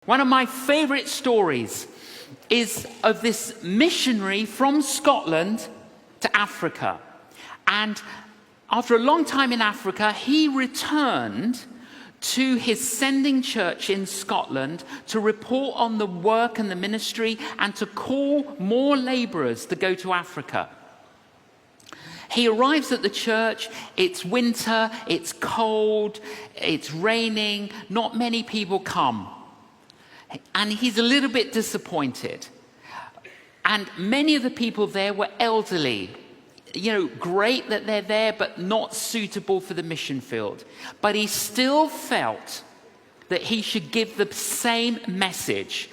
One of my favorite stories is of this missionary from Scotland to Africa. And after a long time in Africa, he returned to his sending church in Scotland to report on the work and the ministry and to call more laborers to go to Africa. He arrives at the church, it's winter, it's cold, it's raining, not many people come. And he's a little bit disappointed. And many of the people there were elderly. Great that they're there, but not suitable for the mission field. But he still felt that he should give the same message.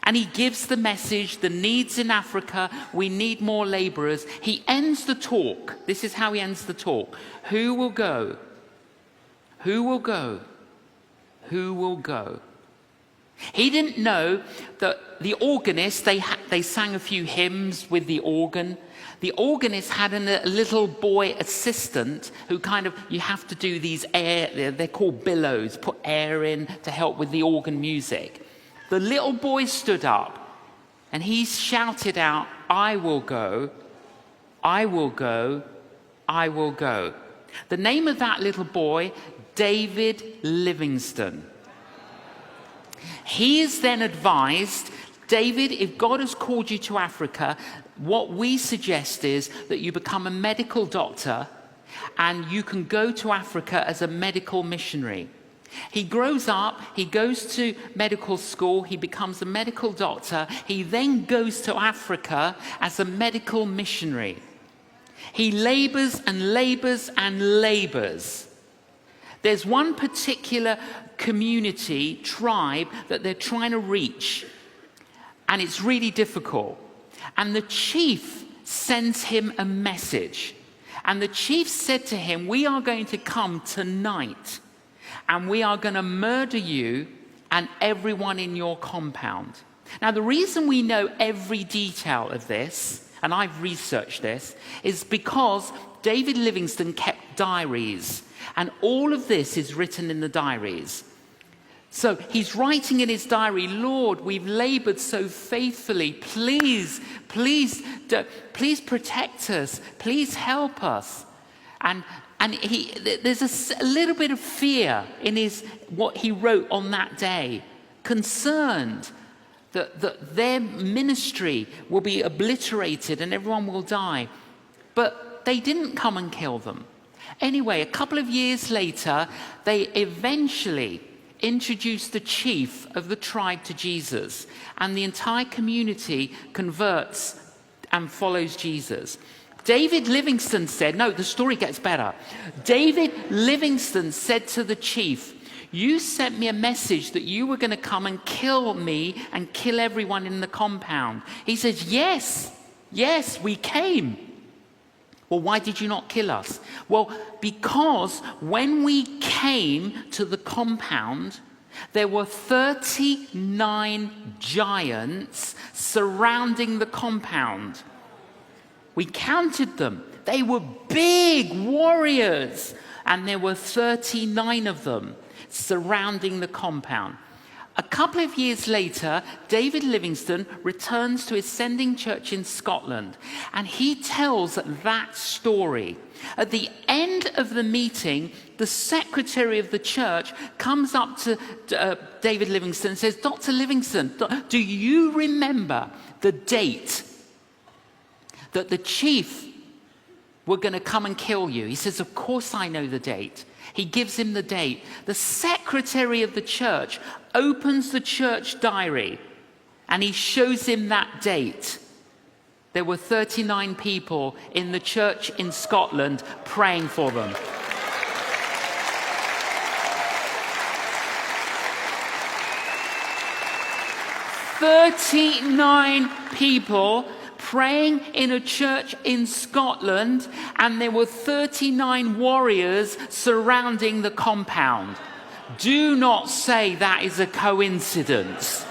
And he gives the message, the needs in Africa, we need more laborers. He ends the talk. This is how he ends the talk. Who will go? Who will go? Who will go? He didn't know that the organist, they sang a few hymns with the organ. The organist had a little boy assistant who you have to do these they're called billows, put air in to help with the organ music. The little boy stood up and he shouted out, I will go, I will go, I will go. The name of that little boy, David Livingston. He is then advised, David, if God has called you to Africa, what we suggest is that you become a medical doctor and you can go to Africa as a medical missionary. He grows up, he goes to medical school, he becomes a medical doctor, he then goes to Africa as a medical missionary. He labors and labors and labors. There's one particular community, tribe, that they're trying to reach, and it's really difficult. And the chief sends him a message. And the chief said to him, we are going to come tonight, and we are going to murder you and everyone in your compound. Now, the reason we know every detail of this, and I've researched this, is because David Livingston kept diaries. And all of this is written in the diaries. So he's writing in his diary, Lord, we've labored so faithfully. Please protect us. Please help us. And there's a little bit of fear in what he wrote on that day, concerned that their ministry will be obliterated and everyone will die. But they didn't come and kill them. Anyway, a couple of years later, they eventually introduced the chief of the tribe to Jesus, and the entire community converts and follows Jesus. David Livingston said, no, the story gets better. David Livingston said to the chief, you sent me a message that you were going to come and kill me and kill everyone in the compound. He says, yes, we came. Well, why did you not kill us? Well, because when we came to the compound, there were 39 giants surrounding the compound. We counted them. They were big warriors, and there were 39 of them surrounding the compound. A couple of years later, David Livingston returns to his sending church in Scotland, and he tells that story. At the end of the meeting, the secretary of the church comes up to David Livingston and says, Dr. Livingston, do you remember the date that the chief were going to come and kill you? He says, of course I know the date. He gives him the date. The secretary of the church opens the church diary and he shows him that date. There were 39 people in the church in Scotland praying for them. "39 people praying in a church in Scotland, and there were 39 warriors surrounding the compound." Do not say that is a coincidence.